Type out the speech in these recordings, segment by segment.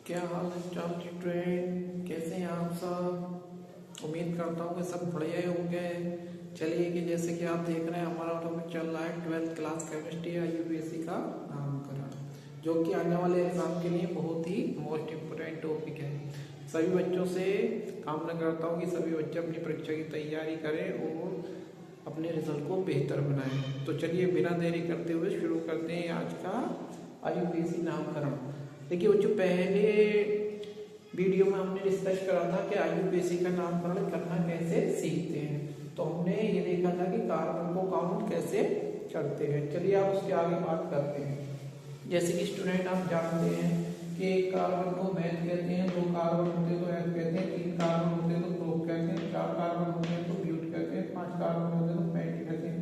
क्या हाल है चाल स्टूडेंट, कैसे हैं आप सब। उम्मीद करता हूँ कि सब बढ़िया ही होंगे। चलिए कि जैसे कि आप देख रहे हैं हमारा टॉपिक चल रहा है 12th क्लास केमिस्ट्री या यूपीएससी का नामकरण, जो कि आने वाले एग्जाम के लिए बहुत ही मोस्ट इम्पोर्टेंट टॉपिक है। सभी बच्चों से कामना करता हूँ कि सभी बच्चे अपनी परीक्षा की तैयारी करें और अपने रिजल्ट को बेहतर बनाएं। तो चलिए बिना देरी करते हुए शुरू करते हैं आज का यूपीएससी नामकरण। देखिए बच्चों, पहले वीडियो में हमने डिस्कस करा था कि यूपीएससी का नामकरण करना कैसे सीखते हैं। तो हमने ये देखा था कि कार्बन को काउंट कैसे करते हैं। चलिए आप उसके आगे बात करते हैं। जैसे कि स्टूडेंट आप जानते हैं कि एक कार्बन को मैथ कहते हैं, 2 कार्बन होते हैं तो एफ कहते हैं, 3 कार्बन होते हैं तो प्रोप कहते हैं, 4 कार्बन होते हैं तो ब्यूट कहते हैं, 5 कार्बन होते हैं तो पैंट कहते हैं,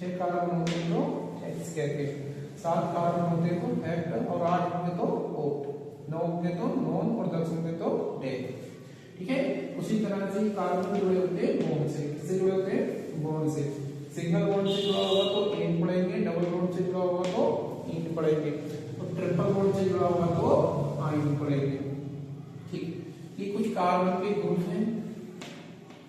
6 कार्बन होते हैं तो हेक्स कहते हैं, 7 कार्बन होते हैं तो हेक्ट, और 8 होंगे तो ओक्ट, 9 होंगे तो नॉन, और 10 होंगे तो डेक। ठीक है। उसी तरह से कार्बन जुड़े होते हैं बॉन्ड से। किससे जुड़े होते हैं? बॉन्ड से। सिंगल बॉन्ड से जुड़ा होगा तो एन पढ़ेंगे, डबल बॉन्ड से जुड़ा होगा तो इन पढ़ेंगे, और ट्रिपल बॉन्ड से जुड़ा होगा तो आइन पढ़ेंगे। ठीक। ये कुछ कार्बन के ग्रुप हैं।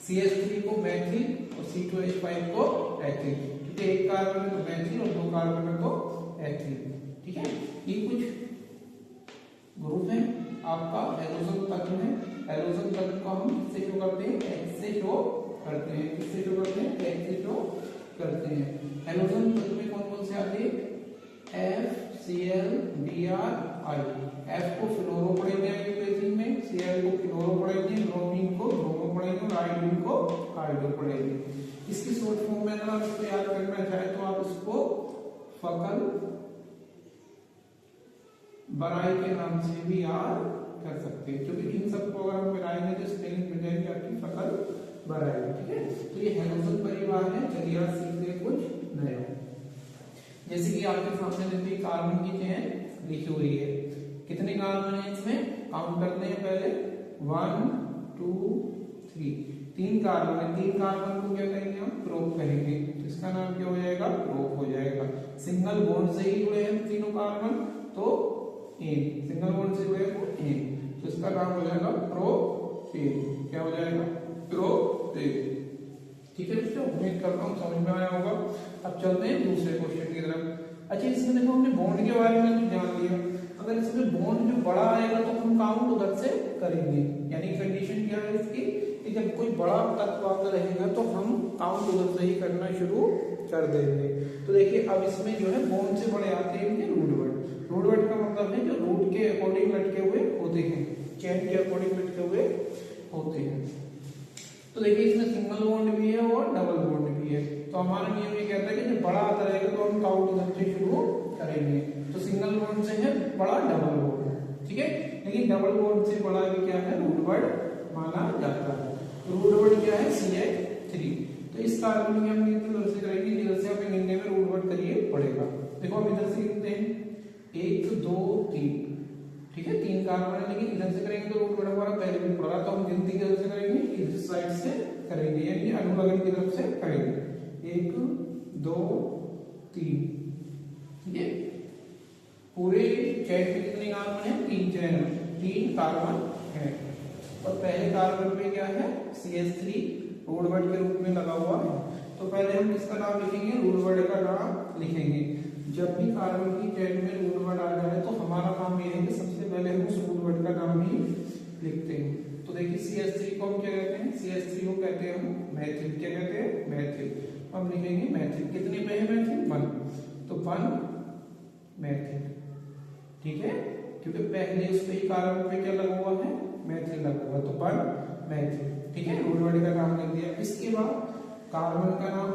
CH3 को मैथिल और C2H5 को एथिल। ठीक है, एक कार्बन है तो मैथिल और 2 कार्बन है तो एथिल। ठीक है, ये कुछ ग्रुप है। आपका हैलोजन तत्व है। हैलोजन तत्व को हम किससे शो करते हैं? X से शो करते हैं। किससे शो करते हैं? X से शो करते हैं। हैलोजन तत्व में कौन कौन से आते हैं? FCl Br I। F को फ्लोरो पढ़ेंगे यूपीएससी में, Cl को फ्लोरो पढ़ेंगे, ब्रोमीन को ब्रोमो पढ़ेंगे, और आयोडीन को हाइड्रो पढ़ेंगे। इसकी शॉर्ट फॉर्म में अगर आप इसको याद करना चाहें तो आप इसको फकल बराई के नाम से भी याद कर सकते हैं, क्योंकि इन सबको अगर हम मिलाएंगे तो स्पेलिंग मिल जाएगी आपकी फकल बराई। ठीक है, तो ये हैलोजन परिवार है। चलिए आज सीखते हैं कुछ नया। जैसे कि आपके सामने देखिए कार्बन की चेन लिखी हुई है। कितने कार्बन है इसमें? काउंट करते हैं पहले। 1 2 3, 3 कार्बन है। 3 कार्बन को क्या कहेंगे हम? प्रोप कहेंगे। तो इसका नाम क्या हो जाएगा? प्रोप हो जाएगा। सिंगल बॉन्ड से ही जुड़े हैं तीनों कार्बन तो एन, सिंगल बॉन्ड से जुड़े हैं तो एन, तो इसका नाम हो जाएगा प्रोपेन। क्या हो जाएगा? प्रोपेन। ठीक है दोस्तों, उम्मीद करता हूँ समझ में आया होगा। अब चलते हैं दूसरे क्वेश्चन की तरफ। अच्छा, इसमें देखो हमने बॉन्ड के बारे में तो जान लिया। अगर इसमें बॉन्ड जो बड़ा आएगा तो हम काउंट उधर से करेंगे। यानी कंडीशन क्या है इसकी कि जब कोई बड़ा तत्व आता रहेगा तो हम काउंट उधर से ही करना शुरू कर देंगे। तो देखिए अब इसमें जो है बॉन्ड से बड़े आते हैं इनके रूट वर्ड। रूट वर्ड का मतलब है जो रूट के अकॉर्डिंग लटके हुए होते हैं, चेन के अकॉर्डिंग लटके हुए होते हैं। तो देखिए इसमें सिंगल बॉन्ड भी है और डबल बॉन्ड भी है। तो हमारा नियम ये कहता है कि जब बड़ा आता रहेगा तो हम काउंट उधर से शुरू करेंगे। तो सिंगल बॉन्ड से है बड़ा डबल बॉन्ड। ठीक है, लेकिन डबल बॉन्ड से बड़ा भी क्या है? रूट वर्ड माना जाता है। रूट वर्ड क्या है? CH3। तो इस कार्बन की हम गिनती इधर से करेंगे, इधर से हमें गिनने में रूट वर्ड करिए पड़ेगा। देखो हम इधर से गिनते हैं 1 2 3। ठीक है, 3 कार्बन है, लेकिन इधर से करेंगे तो रूट वर्ड हमारा पहले भी पड़ा था। तो हम गिनती किधर से करेंगे? इस साइड से करेंगे, यानी अनुलग्न की तरफ से करेंगे। 1 2 3। ठीक है, पूरे चैन में कितने कार्बन है? 3 चैन में 3 कार्बन है। और पहले कार्बन पे क्या है? CH3 रूट वर्ड के रूप में लगा हुआ है। तो पहले हम किसका नाम लिखेंगे? रूट वर्ड का नाम लिखेंगे। जब भी कार्बन की चेन में रूट वर्ड आ जाए तो हमारा काम यह है कि सबसे पहले हम उस रूट वर्ड का नाम ही लिखते हैं। तो देखिए CH3 को हम क्या कहते हैं? CH3 को कहते हैं हम मैथिल। क्या कहते हैं? मैथिल। हम लिखेंगे मैथिल। कितने पे है मैथिल? 1। तो 1 मैथिल। ठीक है, क्योंकि पहले उस पे ही कार्बन पे क्या लगा हुआ है? मैथिल लगा हुआ, तो 1 मैथिल। ठीक है, रूट वर्ड का नाम लिख दिया। इसके बाद कार्बन का नाम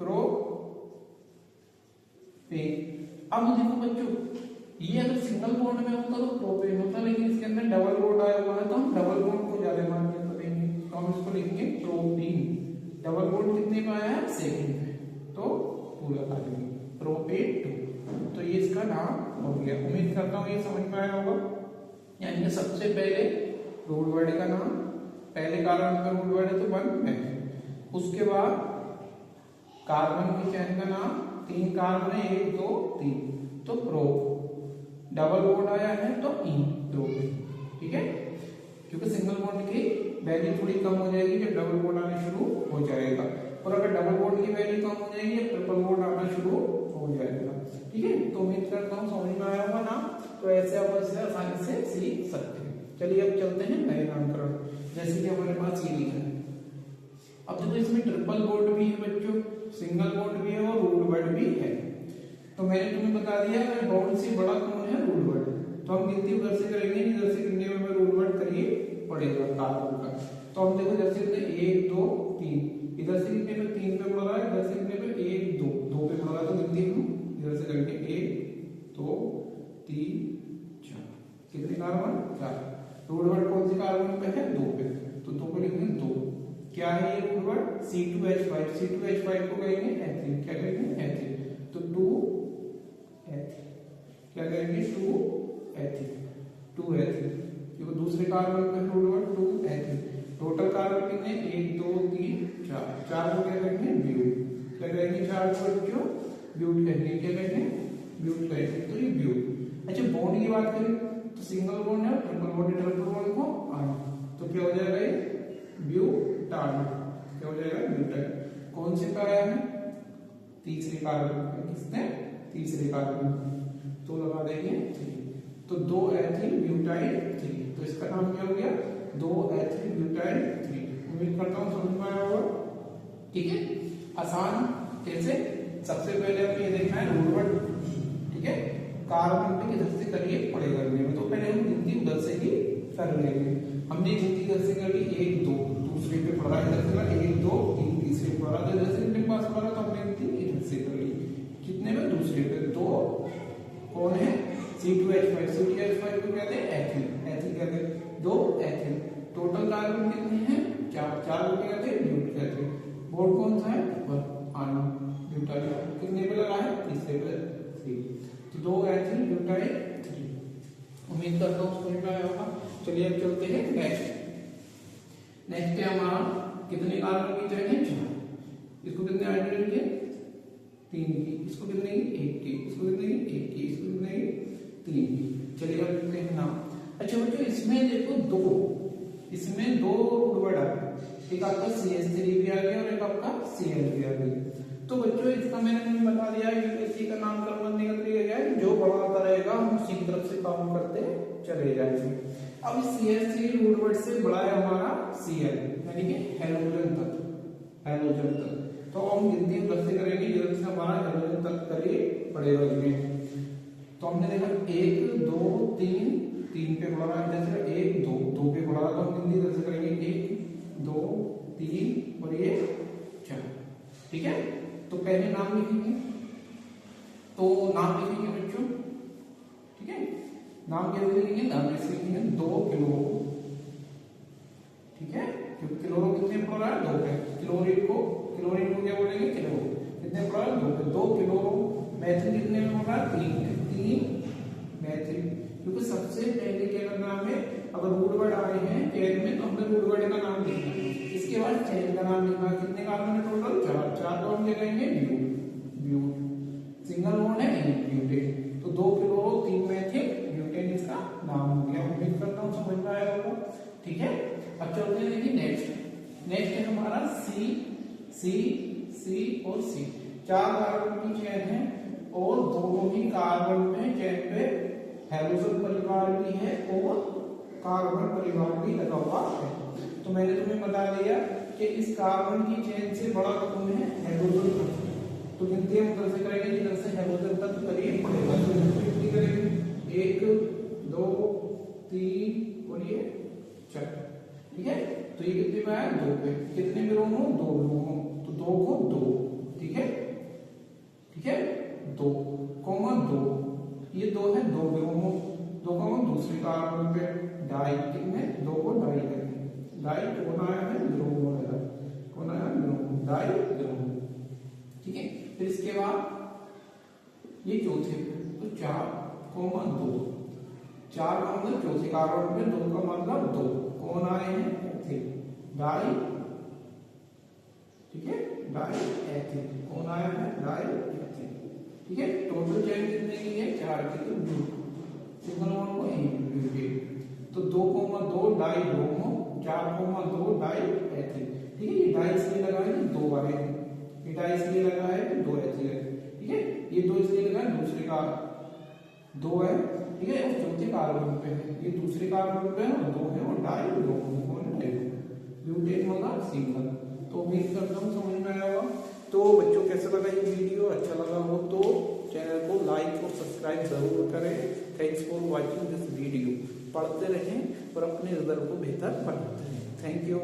प्रोपेन। अब देखो बच्चों, ये अगर सिंगल बॉन्ड में होता तो प्रोपेन होता, लेकिन इसके अंदर डबल बॉन्ड आया हुआ है तो हम डबल बॉन्ड को ज्यादा मान्यता देंगे। तो हम इसको लिखेंगे प्रोपीन। डबल बॉन्ड कितने पे आया है? सेकंड पे, तो पूरा लगा देंगे प्रोपेन 2। तो ये इसका नाम हो गया। उम्मीद करता हूँ ये समझ में आया होगा। यानी सबसे पहले रूट वर्ड का नाम, पहले कार्बन का रूट वर्ड है तो 1 मैथिल। उसके बाद कार्बन की चेन का नाम, 3 कार्बन है 1 2 3 तो प्रो। डबल बॉन्ड आया है तो इन दो पे, ठीक है, क्योंकि सिंगल बॉन्ड की वैल्यू थोड़ी कम हो जाएगी जब डबल बॉन्ड आना शुरू हो जाएगा, और अगर डबल बॉन्ड की वैल्यू कम हो जाएगी ट्रिपल बॉन्ड आना शुरू हो जाएगा, ठीक है। तो उम्मीद करता हूँ समझ में आया होगा ना, तो ऐसे आप इसे आसानी से सीख सकते हैं। चलिए अब चलते हैं नए नामकरण, जैसे कि हमारे पास ये लिखा है। अब देखो इसमें ट्रिपल बॉन्ड भी है बच्चों, सिंगल बॉन्ड भी है और रूट वर्ड भी है। तो मैंने तुम्हें बता दिया बॉन्ड से बड़ा कौन है, रूट वर्ड। तो हम गिनती उधर से करेंगे, इधर से गिनने में हमें रूट वर्ड करिए पड़ेगा कार्बन का। तो हम देखो जैसे 1 2 3, इधर से गिनने में 3 पे पड़ रहा है, इधर से गिनने में 1 2 2 पे पड़ रहा है, तो गिनती हम इधर से करेंगे 1 2 3 4, कितने कार्बन 4। रूट वर्ड कौन से कार्बन पे है, 2 पे, तो 2 पे लिखेंगे 2। क्या है ये रूट वर्ड, C2H5, C2H5 को कहेंगे H3, क्या कहेंगे H3, तो 2H3, क्या कहेंगे 2H3, क्योंकि दूसरे कार्बन पे root word 2H3। Total carbon कितने 1 2 3 4, 4 को क्या कहेंगे ब्यूट, क्या कहेंगे 4 को बच्चों ब्यूट कहेंगे, क्या कहेंगे ब्यूट कहेंगे, तो ये ब्यूट। अच्छा बॉन्ड की बात करें तो सिंगल बॉन्ड है, ट्रिपल बॉन्ड, ट्रिपल बॉन्ड को आना, तो क्या हो जाएगा ये ब्यूटान, क्या हो जाएगा ब्यूटान। कौन से का आया है, तीसरे कार्बन पे, किसने तीसरे कार्बन, तो लगा देंगे 3, तो 2 एथिल ब्यूटाइल 3, तो इसका नाम क्या हो गया 2 एथिल ब्यूटाइल 3। उम्मीद करता हूँ समझ में आया होगा, ठीक है। आसान कैसे, सबसे पहले हमें ये देखना है रूट वर्ड, ठीक है, कार्बन पे किधर से करिए पड़ेगा में, तो पहले हम गिनती उधर से ही कर लेंगे। हमने गिनती इधर से कर ली 1 2, दूसरे पे पड़ रहा है, इधर से 1 2 3, तीसरे पे पड़ रहा है, इधर से इनके पास पड़ रहा है, तो हमने गिनती इधर से कर ली, कितने में दूसरे पे 2 कौन है C2H5, C2H5 को कहते हैं एथिल, एथिल कहते हैं 2 एथिल। टोटल कार्बन कितने हैं 4, 4 को कहते हैं ब्यूट कहते हैं। बॉन्ड कौन सा है आना, ब्यूटाइल कितने पे लगा है तीसरे पे 3, तो 2 एथिल ब्यूटाइल 3। उम्मीद करता हूँ समझ में आया होगा। चलिए अब चलते हैं नेक्स्ट। नेक्स्ट है हमारा कितने कार्बन की चेन है 4, इसको कितने हाइड्रोजन के 3 की, इसको कितने की 1 की, इसको कितने की 1 की, इसको कितने की 3 की। चलिए अब लिखते हैं नाम। अच्छा बच्चों इसमें देखो इसमें 2 रूट वर्ड आ गए, एक आपका CH3 भी आ गया और एक आपका Cl भी आ गया। तो बच्चों इसका मैंने तुम्हें बता दिया है कि इसी का नामकरण बनने का तरीका है, जो बड़ा आता रहेगा हम उसी की तरफ से काम करते चले जाएंगे। अब CH3 रूट वर्ड से बड़ा है हमारा Cl, यानी कि हैलोजन तत्व, हैलोजन तत्व। तो हम गिनती उधर से करेंगे जिधर से हमारा हैलोजन तत्व करिए पड़ेगा इसमें। तो हमने देखा 1 2 3, 3 पे पड़ा है, इधर से 1 2 2 पे पड़ा है, तो हम गिनती इधर से करेंगे 1 2 3 और ये 4, ठीक है। तो पहले नाम लिखेंगे, तो नाम लिखेंगे बच्चों, ठीक है, नाम क्या लिखेंगे, नाम ऐसे लिखेंगे 2 किलो, ठीक है, क्योंकि क्लोरो कितने पड़ रहा है 2 पे, क्लोरीन को क्या बोलेंगे किलो, कितने पड़ रहा है 2 पे, 2 किलो। मैथिल कितने में पड़ रहा है 3 मैथिल, क्योंकि सबसे पहले क्या करना हमें, अगर रूट वर्ड आए हैं चेन में तो हमें रूट वर्ड का नाम लिखना है, इसके बाद चेन का नाम लिखना। कितने कार्बन है टोटल 4, तो हम क्या कहेंगे ब्यूट, सिंगल बॉन्ड है ब्यूटेन, तो 2 किलो 3 मैथिल ब्यूटेन इसका नाम हो गया। उम्मीद करता हूँ समझ में आया होगा, ठीक है। अब चलते हैं देखिए नेक्स्ट है हमारा C और C, 4 कार्बन की चेन है और दोनों ही कार्बन में चेन पे हैलोजन परिवार भी है और कार्बन परिवार भी लगा हुआ है। तो मैंने तुम्हें बता दिया कि इस कार्बन की चेन से बड़ा कौन है हैलोजन तत्व, तो गिनती हम उधर से करेंगे जिधर से हैलोजन तत्व करीब पड़ेगा, तो गिनती करेंगे 1 2 3 और ये 4, ठीक है। तो ये कितने में आया 2 पे, कितने में रोमो 2 रोमो, तो 2 को 2, ठीक है 2 ये 2 है 2 ब्रोमो, 2 का दूसरे कार्बन पे डाई, कितने 2 को डाई करेंगे, डाई कौन आया है ब्रोमो, कौन आया ब्रोमो, डाई ब्रोमो, ठीक है। फिर इसके बाद ये चौथे पे, तो 4 2, 4 का मतलब चौथे कार्बन पे, 2 का मतलब 2, कौन आए हैं डाई, ठीक है डाई एथिल, कौन आया है डाई एथिल, ठीक है। टोटल चेन कितने की है 4 की, तो सिंगल बॉन्ड को ब्यूटेन। तो 2,2 डाई ब्रोमो, 4,2 डाई एथिल। ठीक है, ये डाई इसलिए लगा है कि 2 वाले, ये डाई इसलिए लगा है कि 2 एथिल है। ठीक है, ये 2 इसलिए लगा है, दूसरे का 2 है। ठीक है, और चौथे कार्बन पे है, ये दूसरे कार्बन पे है और 2 है, और डाई ब्रोमो और डाई ब्यूटेन होगा सिंगल। तो उम्मीद करता हूँ समझ में आया होगा। तो बच्चों कैसा लगा ये वीडियो? अच्छा लगा हो तो चैनल को लाइक और सब्सक्राइब जरूर करें। Thanks for watching this video. पढ़ते रहें और अपने रिजल्ट को बेहतर बनाते रहें। Thank you.